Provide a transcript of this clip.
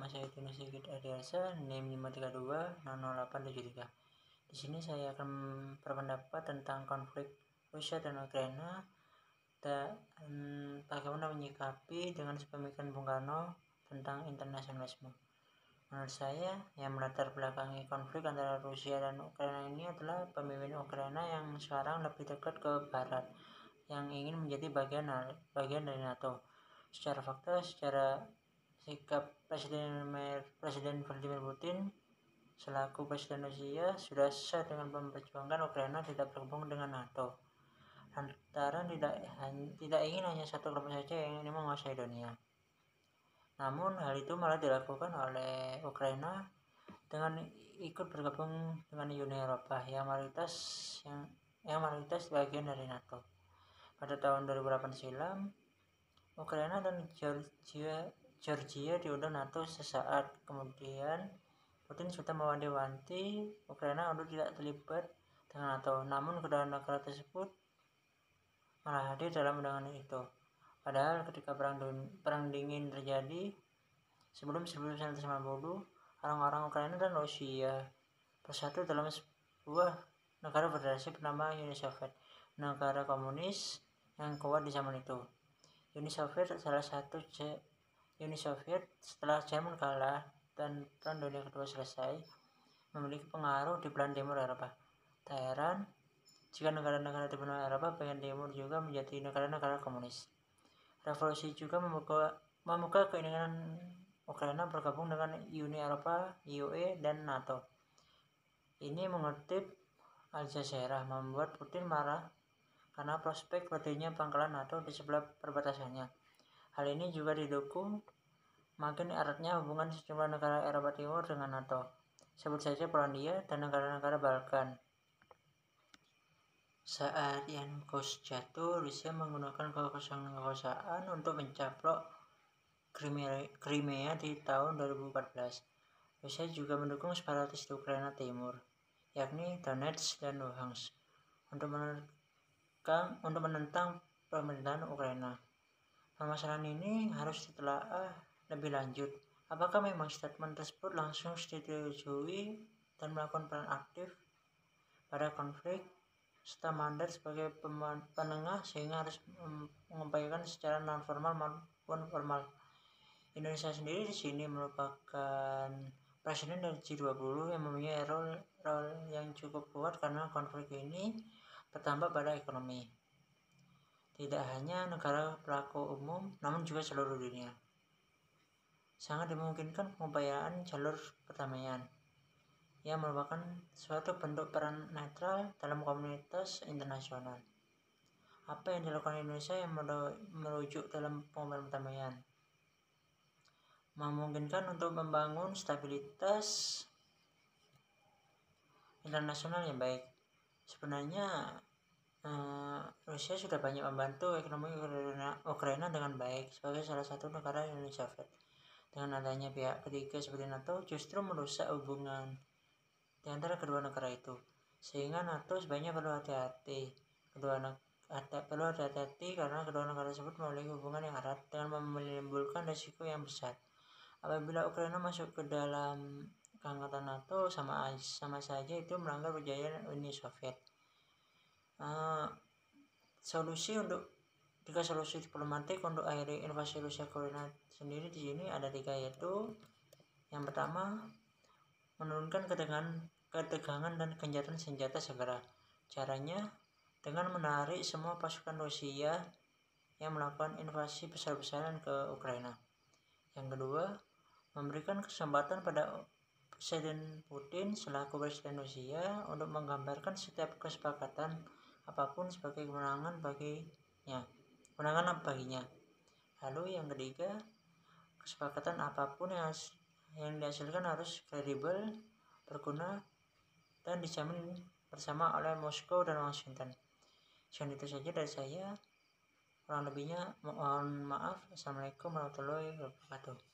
Nama saya Tino Sigit Adiarsa, NIM 532-00873. Di sini saya akan berpendapat tentang konflik Rusia dan Ukraina dan bagaimana menyikapi dengan pemikiran Bung Karno tentang internasionalisme. Menurut saya, yang melatar belakangi konflik antara Rusia dan Ukraina ini adalah pemimpin Ukraina yang sekarang lebih dekat ke Barat, yang ingin menjadi bagian dari NATO. Secara fakta, secara sikap Presiden Vladimir Putin selaku Presiden Rusia sudah sah dengan memperjuangkan Ukraina tidak bergabung dengan NATO. Lantaran tidak ingin hanya satu kelompok saja yang ingin menguasai dunia. Namun hal itu malah dilakukan oleh Ukraina dengan ikut bergabung dengan Uni Eropa yang mayoritas bagian dari NATO. Pada tahun 2008 silam, Ukraina dan Georgia diundang NATO sesaat kemudian. Putin sudah mewanti-wanti Ukraina untuk tidak terlibat dengan NATO, namun kedua negara tersebut malah hadir dalam undangan itu. Padahal ketika perang dingin terjadi sebelum 1990, orang-orang Ukraina dan Rusia bersatu dalam sebuah negara federasi bernama Uni Soviet, negara komunis yang kuat di zaman itu. Uni Soviet setelah Jerman kalah dan Perang Dunia Kedua selesai, memiliki pengaruh di belahan timur Eropa. Tak heran jika negara-negara di benua Eropa bagian timur juga menjadi negara-negara komunis. Revolusi juga membuka keinginan Ukraina bergabung dengan Uni Eropa, UE, dan NATO. Ini mengutip Al Jazeera, membuat Putin marah karena prospek berdirinya pangkalan NATO di sebelah perbatasannya. Hal ini juga didukung makin eratnya hubungan sejumlah negara Eropa Timur dengan NATO. Sebut saja Polandia dan negara-negara Balkan. Saat Yanukovych jatuh, Rusia menggunakan kekuasaan untuk mencaplok Crimea di tahun 2014. Rusia juga mendukung separatis di Ukraina Timur, yakni Donetsk dan Luhansk, untuk menentang pemerintahan Ukraina. Permasalahan ini harus ditelaah lebih lanjut. Apakah memang statement tersebut langsung disetujui dan melakukan peran aktif pada konflik, serta mandat sebagai penengah sehingga harus menyampaikan secara non-formal maupun formal. Indonesia sendiri di sini merupakan presiden dari G20 yang mempunyai role yang cukup kuat karena konflik ini bertambah pada ekonomi. Tidak hanya negara pelaku umum, namun juga seluruh dunia. Sangat dimungkinkan pengupayaan jalur perdamaian yang merupakan suatu bentuk peran netral dalam komunitas internasional. Apa yang dilakukan Indonesia yang merujuk dalam pengupayaan perdamaian? Memungkinkan untuk membangun stabilitas internasional yang baik. Sebenarnya Rusia sudah banyak membantu ekonomi Ukraina dengan baik sebagai salah satu negara Uni Soviet. Dengan adanya pihak ketiga seperti NATO justru merusak hubungan di antara kedua negara itu, sehingga NATO sebaiknya perlu hati-hati karena kedua negara tersebut memiliki hubungan yang erat dengan menimbulkan risiko yang besar. Apabila Ukraina masuk ke dalam angkatan NATO, sama saja itu melanggar perjanjian Uni Soviet. Solusi diplomatik untuk akhiri invasi Rusia ke Ukraina sendiri di sini ada 3, yaitu yang pertama, menurunkan ketegangan dan gencatan senjata segera. Caranya dengan menarik semua pasukan Rusia yang melakukan invasi besar-besaran ke Ukraina. Yang kedua, memberikan kesempatan pada Presiden Putin selaku Presiden Rusia untuk menggambarkan setiap kesepakatan apapun sebagai kemenangan baginya. Lalu yang ketiga, kesepakatan apapun yang dihasilkan harus kredibel, berguna, dan dijamin bersama oleh Moskow dan Washington. Sekian itu saja dari saya. Kurang lebihnya mohon maaf. Assalamualaikum warahmatullahi wabarakatuh.